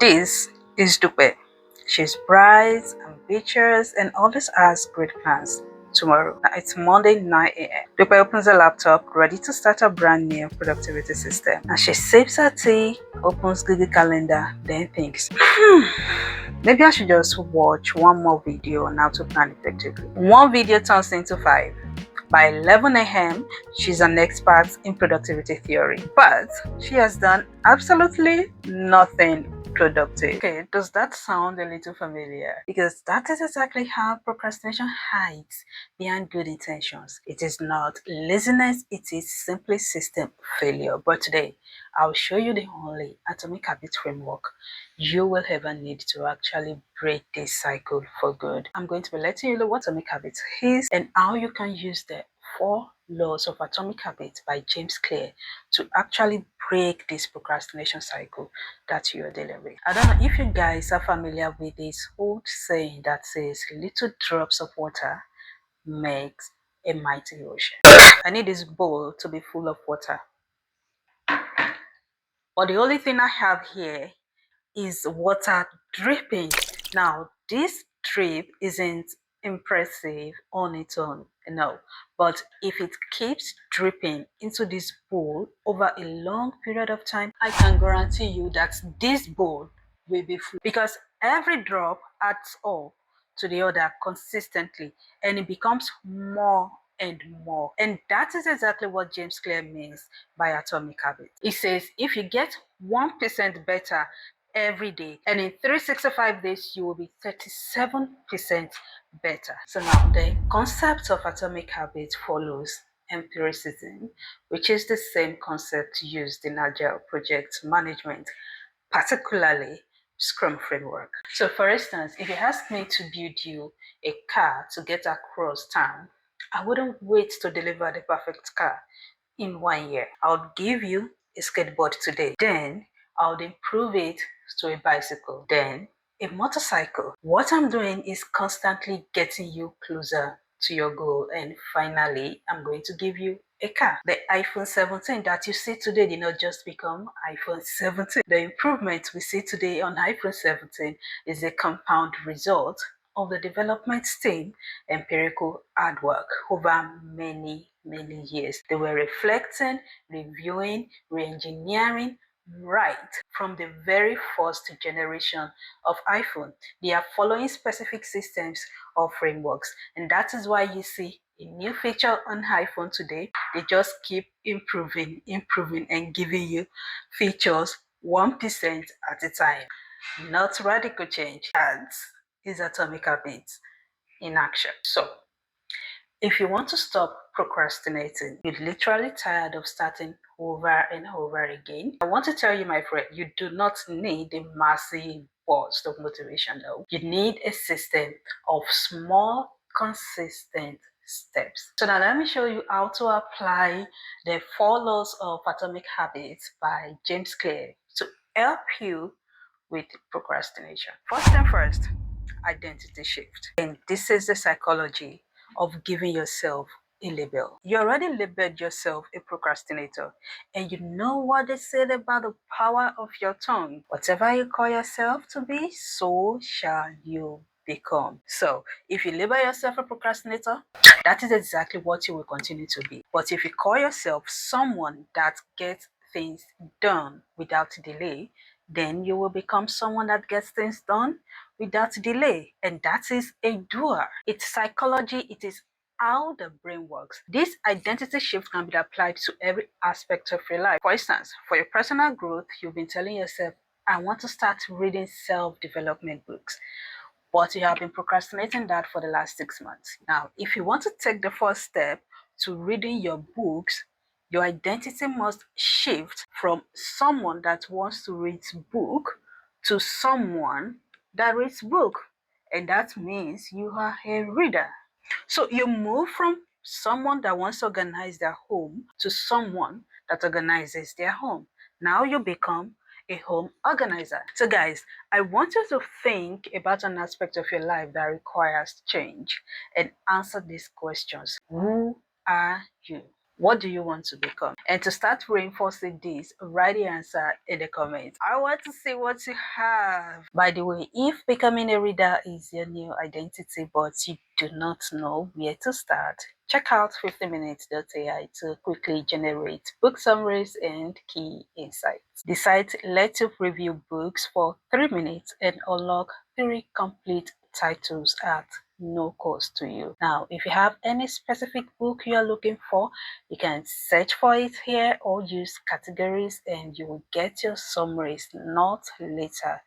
This is Dupe. She's bright, ambitious, and always has great plans. Tomorrow, it's Monday 9 a.m. Dupe opens her laptop, ready to start a brand new productivity system. And she sips her tea, opens Google Calendar, then thinks, maybe I should just watch one more video on how to plan effectively. One video turns into 5. By 11 a.m., she's an expert in productivity theory, but she has done absolutely nothing productive. Okay, does that sound a little familiar? Because that is exactly how procrastination hides behind good intentions. It is not laziness, it is simply system failure. But today, I'll show you the only atomic habit framework you will ever need to actually break this cycle for good. I'm going to be letting you know what atomic habits is and how you can use the 4 laws of atomic habits by James Clear to actually break this procrastination cycle that you're dealing with. I don't know if you guys are familiar with this old saying that says little drops of water makes a mighty ocean. I need this bowl to be full of water, but the only thing I have here is water dripping. Now, this drip isn't impressive on its own, no. But if it keeps dripping into this bowl over a long period of time, I can guarantee you that this bowl will be full because every drop adds up to the other consistently and it becomes more and more. And that is exactly what James Clear means by atomic habit. He says if you get 1% better every day, and in 365 days you will be 37% better. So now the concept of atomic habit follows empiricism, which is the same concept used in agile project management, particularly Scrum framework. So for instance, if you ask me to build you a car to get across town, I wouldn't wait to deliver the perfect car in 1 year. I'll give you a skateboard today, then I'll improve it to a bicycle, then a motorcycle. What I'm doing is constantly getting you closer to your goal, and finally I'm going to give you a car. The iPhone 17 that you see today did not just become iPhone 17. The improvement we see today on iPhone 17 is a compound result of the development team empirical hard work over many years. They were reflecting, reviewing, re-engineering right from the very first generation of iPhone. They are following specific systems or frameworks, and that is why you see a new feature on iPhone today. They just keep improving and giving you features 1% at a time. Not radical change. That is atomic habits in action. So if you want to stop procrastinating, you're literally tired of starting over and over again, I want to tell you, my friend, you do not need a massive burst of motivation. No, you need a system of small, consistent steps. So now let me show you how to apply the 4 laws of atomic habits by James Clear to help you with procrastination. First and first, identity shift. And this is the psychology of giving yourself a label. You already labeled yourself a procrastinator, and you know what they said about the power of your tongue. Whatever you call yourself to be, so shall you become. So if you label yourself a procrastinator, that is exactly what you will continue to be. But if you call yourself someone that gets things done without delay, then you will become someone that gets things done without delay, and that is a doer. It's psychology, it is how the brain works. This identity shift can be applied to every aspect of your life. For instance, for your personal growth, you've been telling yourself, I want to start reading self-development books, but you have been procrastinating that for the last 6 months. Now, if you want to take the first step to reading your books, your identity must shift from someone that wants to read book to someone that reads book. And that means you are a reader. So you move from someone that wants to organize their home to someone that organizes their home. Now you become a home organizer. So guys, I want you to think about an aspect of your life that requires change and answer these questions. Who are you? What do you want to become? And to start reinforcing this, write the answer in the comments. I want to see what you have. By the way, if becoming a reader is your new identity, but you do not know where to start, check out 50minutes.ai to quickly generate book summaries and key insights. The site lets you preview books for 3 minutes and unlock 3 complete titles at no cost to you. Now, if you have any specific book you are looking for, you can search for it here or use categories and you will get your summaries not later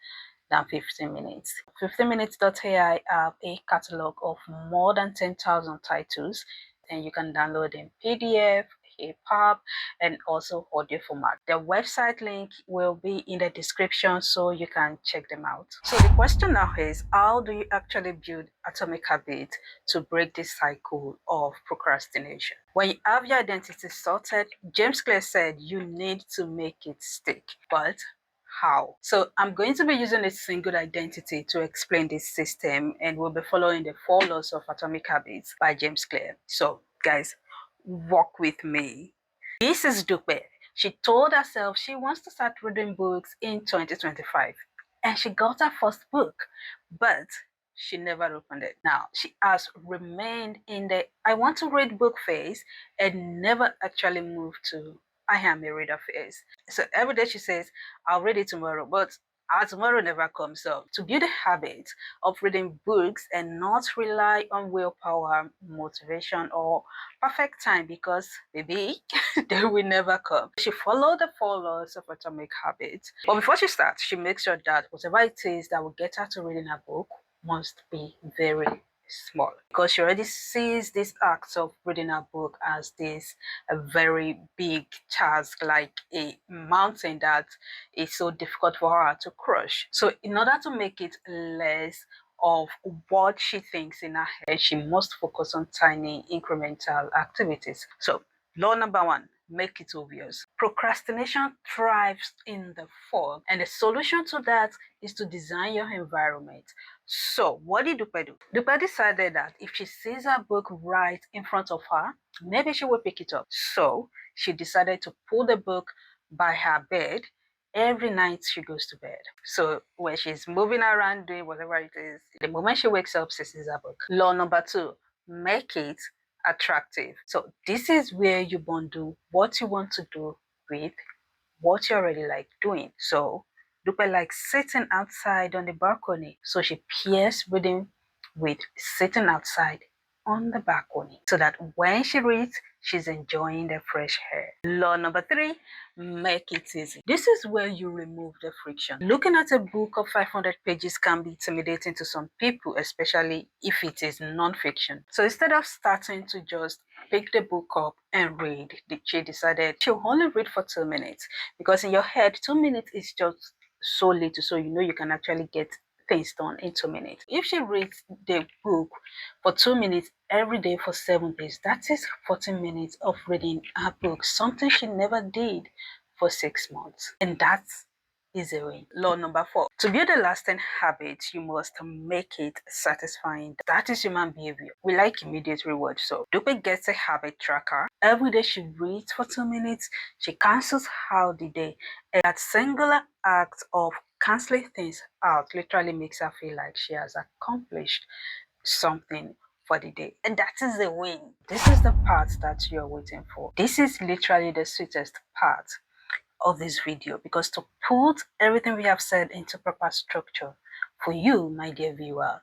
than 15 minutes. 50minutes.ai have a catalog of more than 10,000 titles and you can download in PDF, EPUB, and also audio format. The website link will be in the description so you can check them out. So the question now is, how do you actually build atomic habit to break this cycle of procrastination? When you have your identity sorted, James Clear said you need to make it stick. But how? So I'm going to be using a single identity to explain this system, and we'll be following the 4 laws of atomic habits by James Clear. So guys, walk with me. This is Dupe. She told herself she wants to start reading books in 2025 and she got her first book, but she never opened it. Now, she has remained in the I want to read book phase and never actually moved to I am a reader phase. So every day she says, I'll read it tomorrow, but our tomorrow never comes up. To build a habit of reading books and not rely on willpower, motivation, or perfect time, because baby, they will never come. She followed the 4 laws of atomic habits. But before she starts, she makes sure that whatever it is that will get her to reading her book must be very small, because she already sees this act of reading a book as this a very big task, like a mountain that is so difficult for her to crush. So in order to make it less of what she thinks in her head, she must focus on tiny incremental activities. So law number 1, make it obvious. Procrastination thrives in the fog, and the solution to that is to design your environment. So what did Dupe do? Dupe decided that if she sees a book right in front of her, maybe she will pick it up. So she decided to put the book by her bed every night she goes to bed. So when she's moving around doing whatever it is, the moment she wakes up, she sees a book. Law number 2, make it attractive. So this is where you bundle what you want to do with what you already like doing. So Dupe likes sitting outside on the balcony, so she pairs reading with sitting outside on the balcony so that when she reads, she's enjoying the fresh air. Law number 3, make it easy. This is where you remove the friction. Looking at a book of 500 pages can be intimidating to some people, especially if it is non-fiction. So instead of starting to just pick the book up and read, she decided she'll only read for 2 minutes, because in your head 2 minutes is just so little, so you know you can actually get things done in 2 minutes. If she reads the book for 2 minutes every day for 7 days, that is 14 minutes of reading her book, something she never did for 6 months. And that's easy way. Law number 4, to build a lasting habit, you must make it satisfying. That is human behavior. We like immediate reward. So Dupe gets a habit tracker. Every day she reads for 2 minutes, she cancels out the day. And that singular act of canceling things out literally makes her feel like she has accomplished something for the day. And that is the win. This is the part that you're waiting for. This is literally the sweetest part of this video, because to put everything we have said into proper structure for you, my dear viewer,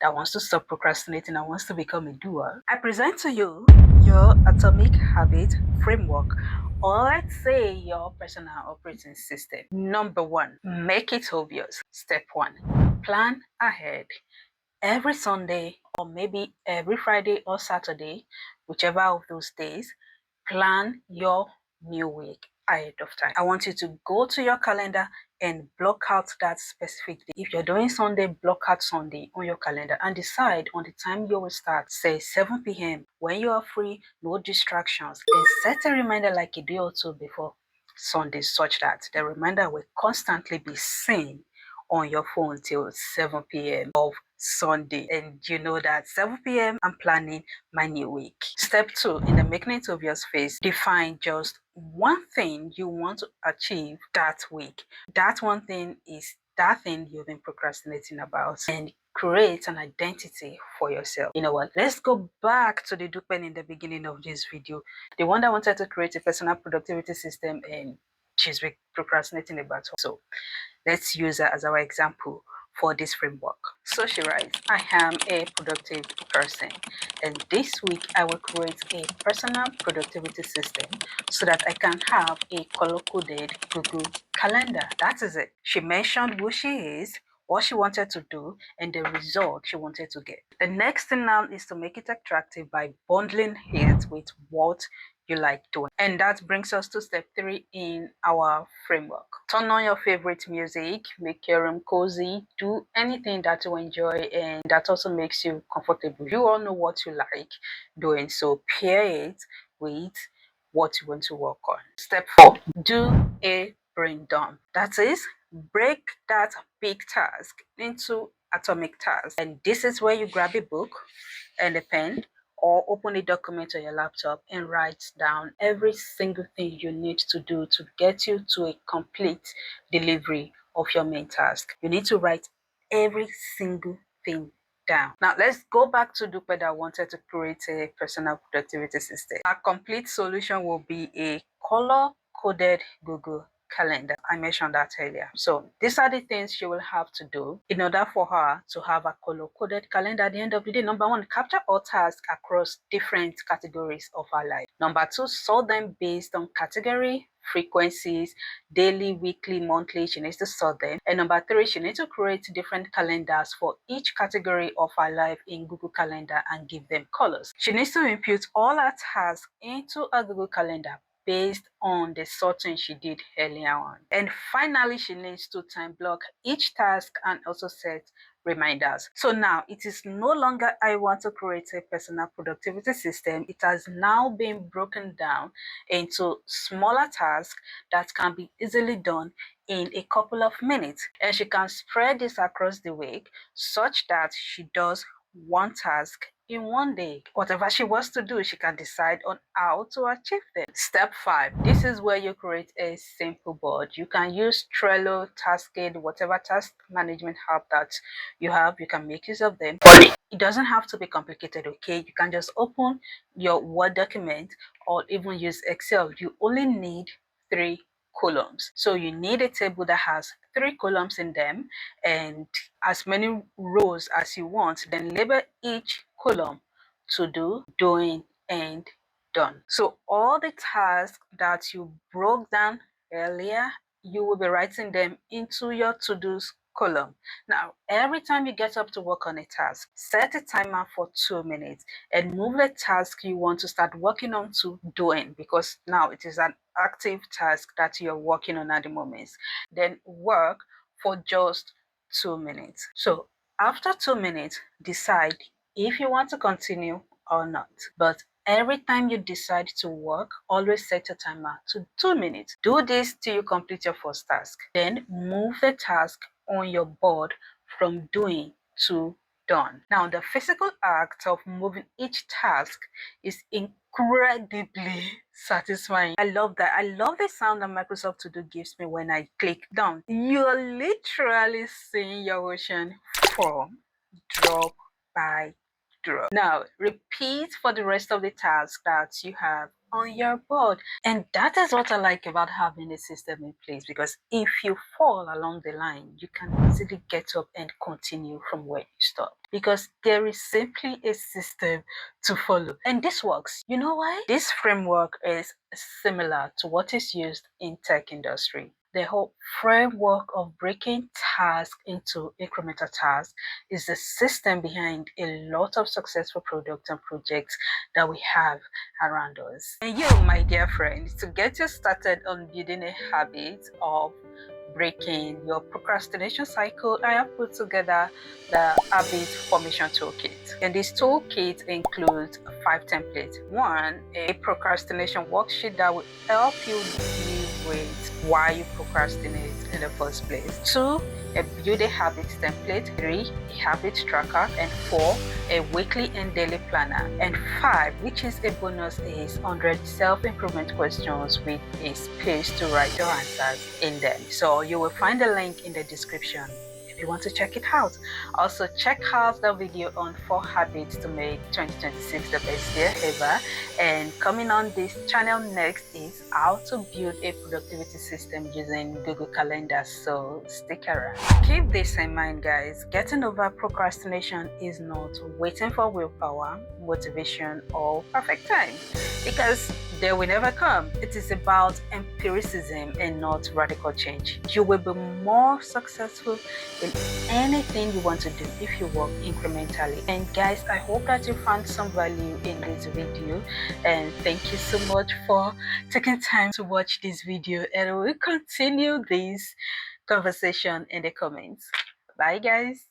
that wants to stop procrastinating and wants to become a doer, I present to you your atomic habit framework, or let's say your personal operating system. Number 1, make it obvious. Step 1, plan ahead. Every Sunday, or maybe every Friday or Saturday, whichever of those days, plan your new week ahead of time. I want you to go to your calendar and block out that specific day. If you're doing Sunday, block out Sunday on your calendar and decide on the time you will start. Say 7 p.m. when you are free, no distractions. Then set a reminder like a day or two before Sunday, such that the reminder will constantly be seen on your phone till 7 p.m. of Sunday, and you know that 7 p.m. I'm planning my new week. Step 2, in the making it obvious phase, define just one thing you want to achieve that week. That one thing is that thing you've been procrastinating about, and create an identity for yourself. You know what? Let's go back to the dupen in the beginning of this video, the one that wanted to create a personal productivity system, and she's been procrastinating about. So let's use her as our example for this framework. So she writes, I am a productive person, and this week I will create a personal productivity system so that I can have a color-coded Google Calendar. That is it. She mentioned who she is, what she wanted to do, and the result she wanted to get. The next thing now is to make it attractive by bundling it with what you like doing. And that brings us to step 3 in our framework. Turn on your favorite music, make your room cozy, do anything that you enjoy and that also makes you comfortable. You all know what you like doing, so pair it with what you want to work on. Step 4, do a brain dump. That is, break that big task into atomic tasks. And this is where you grab a book and a pen, or open a document on your laptop and write down every single thing you need to do to get you to a complete delivery of your main task. You need to write every single thing down. Now let's go back to Dupe that wanted to create a personal productivity system. A complete solution will be a color-coded Google Calendar. I mentioned that earlier. So these are the things she will have to do in order for her to have a color-coded calendar at the end of the day. Number 1, capture all tasks across different categories of her life. Number 2, sort them based on category, frequencies, daily, weekly, monthly. She needs to sort them. And number 3, she needs to create different calendars for each category of her life in Google Calendar and give them colors. She needs to input all her tasks into a Google Calendar based on the sorting she did earlier on. And finally, she needs to time block each task and also set reminders. So now it is no longer I want to create a personal productivity system. It has now been broken down into smaller tasks that can be easily done in a couple of minutes. And she can spread this across the week such that she does one task in one day. Whatever she wants to do, she can decide on how to achieve them. Step 5, this is where you create a simple board. You can use Trello, Taskade, whatever task management app that you have, you can make use of them. But it doesn't have to be complicated, okay? You can just open your Word document or even use Excel. You only need 3 columns. So you need a table that has 3 columns in them and as many rows as you want. Then label each column to do, doing, and done. So all the tasks that you broke down earlier, you will be writing them into your to-dos column. Now, every time you get up to work on a task, set a timer for 2 minutes and move the task you want to start working on to doing, because now it is an active task that you're working on at the moment. Then work for just 2 minutes. So after 2 minutes, decide if you want to continue or not. But every time you decide to work, always set your timer to 2 minutes. Do this till you complete your first task. Then move the task on your board from doing to done. Now, the physical act of moving each task is incredibly satisfying. I love that. I love the sound that Microsoft To Do gives me when I click down. You're literally seeing your ocean form drop by drop. Now, repeat for the rest of the tasks that you have on your board. And that is what I like about having a system in place, because if you fall along the line, you can easily get up and continue from where you stopped, because there is simply a system to follow. And this works. You know why? This framework is similar to what is used in tech industry. The whole framework of breaking tasks into incremental tasks is the system behind a lot of successful products and projects that we have around us. And you, my dear friends, to get you started on building a habit of breaking your procrastination cycle, I have put together the habit formation toolkit. And this toolkit includes 5 templates. 1, a procrastination worksheet that will help you deal with why you procrastinate in the first place. 2, build a habits template. 3, a habit tracker. And 4, a weekly and daily planner. And 5, which is a bonus, is 100 self-improvement questions with a space to write your answers in them. So you will find the link in the description if you want to check it out. Also, check out the video on 4 habits to make 2026 the best year ever. And coming on this channel next is how to build a productivity system using Google Calendar. So stick around. Keep this in mind, guys. Getting over procrastination is not waiting for willpower, motivation, or perfect time, because they will never come. It is about empiricism and not radical change. You will be more successful in anything you want to do if you work incrementally. And guys, I hope that you found some value in this video, and thank you so much for taking time to watch this video, and we'll continue this conversation in the comments. Bye guys.